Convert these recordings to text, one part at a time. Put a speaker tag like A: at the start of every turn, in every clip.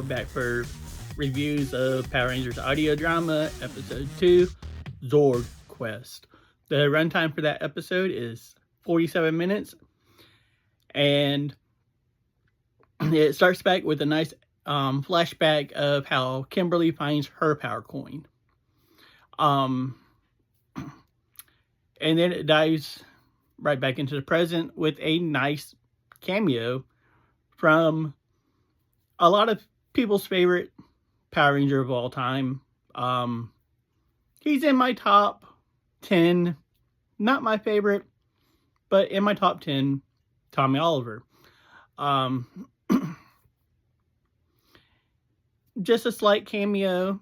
A: back for reviews of Power Rangers audio drama, episode 2, Zord Quest. The runtime for that episode is 47 minutes, and it starts back with a nice flashback of how Kimberly finds her power coin. And then it dives right back into the present with a nice cameo from a lot of people's favorite Power Ranger of all time. He's in my top 10, not my favorite, but in my top 10, Tommy Oliver. Just a slight cameo,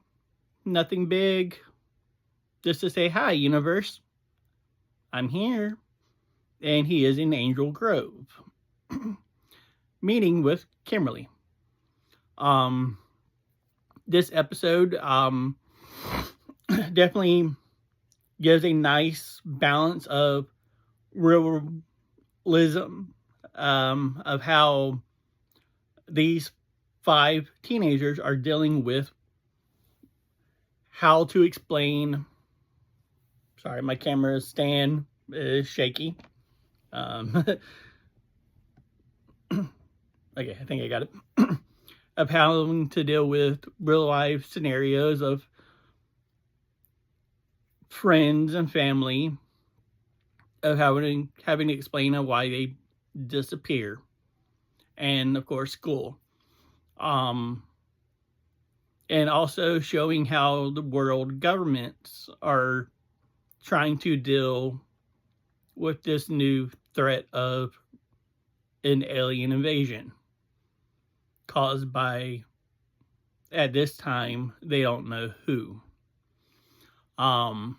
A: nothing big, just to say, hi, universe, I'm here. And he is in Angel Grove, meeting with Kimberly. This episode definitely gives a nice balance of realism of how these 5 teenagers are dealing with how to explain. Sorry, my camera stand is shaky. Okay, I think I got it. Of how to deal with real life scenarios of friends and family, of having to explain why they disappear, and of course school, and also showing how the world governments are trying to deal with this new threat of an alien invasion caused by, at this time, they don't know who. I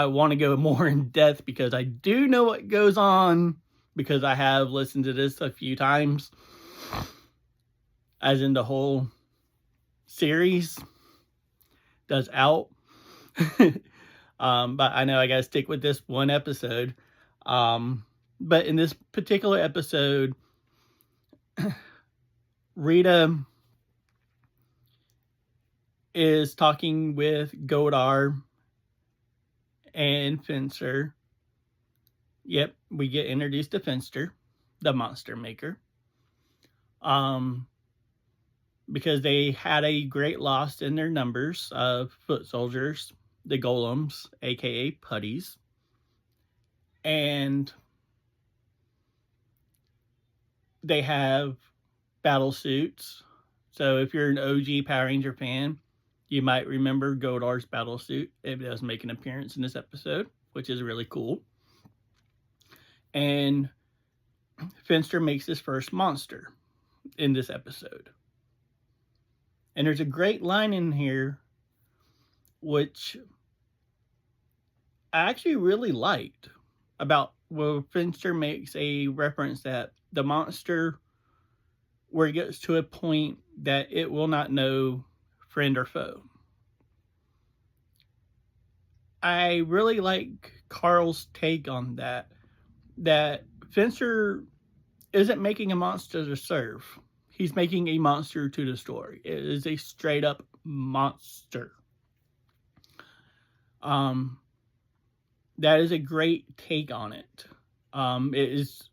A: want to go more in depth because I do know what goes on, because I have listened to this a few times, as in the whole series does out. But I know I gotta stick with this one episode. But in this particular episode, Rita is talking with Godar and Fencer. Yep, we get introduced to Fencer, the monster maker. Because they had a great loss in their numbers of foot soldiers, the golems, aka putties. And they have battle suits. So if you're an OG Power Ranger fan, you might remember Godar's battle suit. It does make an appearance in this episode, which is really cool. And Fencer makes his first monster in this episode. And there's a great line in here, which I actually really liked, about where Fencer makes a reference that the monster, where it gets to a point that it will not know friend or foe. I really like Carl's take on that Fencer isn't making a monster to serve. He's making a monster to destroy. It is a straight up monster. That is a great take on it. It is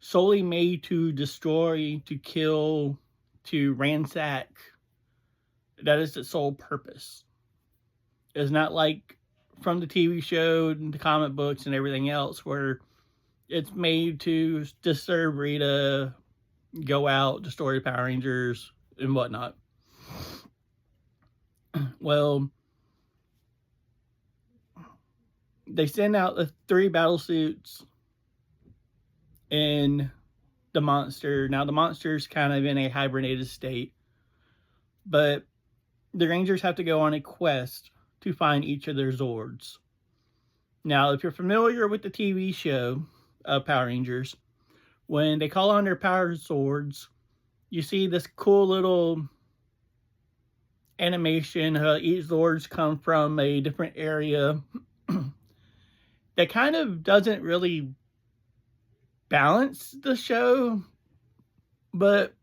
A: solely made to destroy, to kill, to ransack. That is its sole purpose. It's not like from the TV show and the comic books and everything else, where it's made to disturb Rita, go out, destroy the Power Rangers, and whatnot. Well, they send out the 3 battle suits in the monster. Now, the monster's kind of in a hibernated state, but the Rangers have to go on a quest to find each of their Zords. Now, if you're familiar with the TV show of Power Rangers, when they call on their power Zords, you see this cool little animation. Each Zords come from a different area. That kind of doesn't really balance the show, but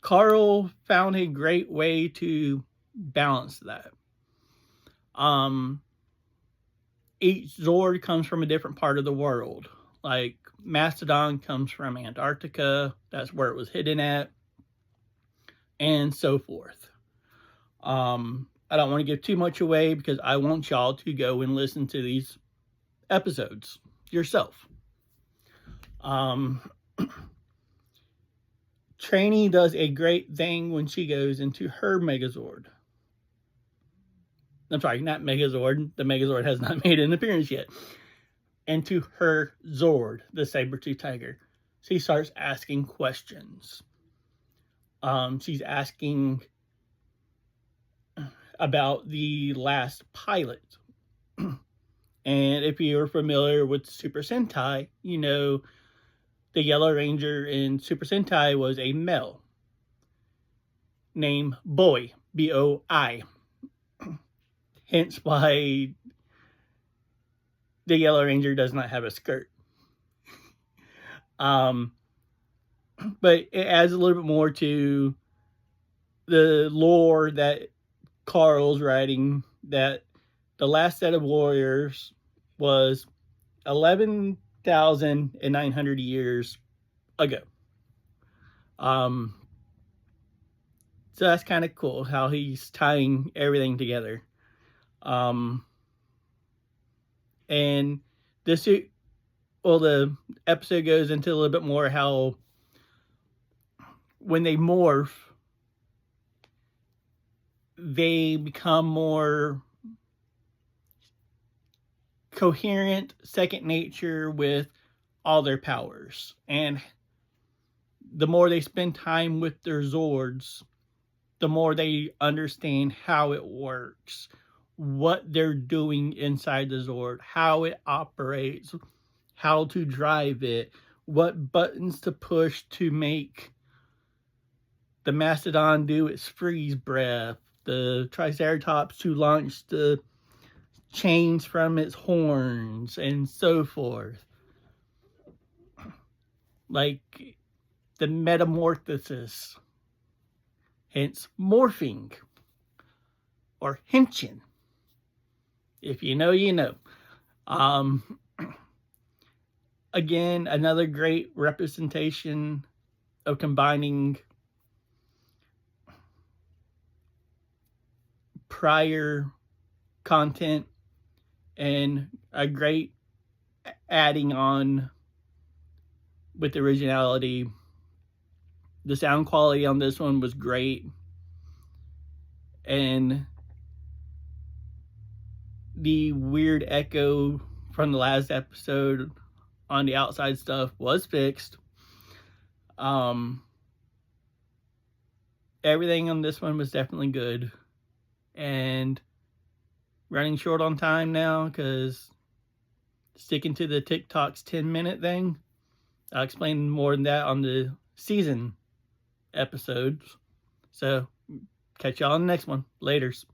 A: Carl found a great way to balance that. Each Zord comes from a different part of the world. Like Mastodon comes from Antarctica, that's where it was hidden at, and so forth. I don't want to give too much away because I want y'all to go and listen to these episodes yourself. Trainee does a great thing when she goes into her Megazord. I'm sorry, not Megazord. The Megazord has not made an appearance yet. Into her Zord, the saber-tooth tiger. She starts asking questions. She's asking about the last pilot. And if you're familiar with Super Sentai, you know the Yellow Ranger in Super Sentai was a male named Boy, B-O-I. Hence why the Yellow Ranger does not have a skirt. But it adds a little bit more to the lore that Carl's writing, that the last set of warriors was 11,900 years ago. So that's kind of cool how he's tying everything together. And the episode goes into a little bit more how when they morph, they become more coherent, second nature with all their powers. And the more they spend time with their Zords, the more they understand how it works, what they're doing inside the Zord, how it operates, how to drive it, what buttons to push to make the Mastodon do its freeze breath, the Triceratops to launch the chains from its horns, and so forth. Like the metamorphosis, hence morphing, or henshin. If you know, you know. Again, another great representation of combining prior content and a great adding on with originality. The sound quality on this one was great. And the weird echo from the last episode on the outside stuff was fixed. Everything on this one was definitely good. And running short on time now because sticking to the TikTok's 10-minute thing. I'll explain more than that on the season episodes. So catch y'all on the next one. Laters.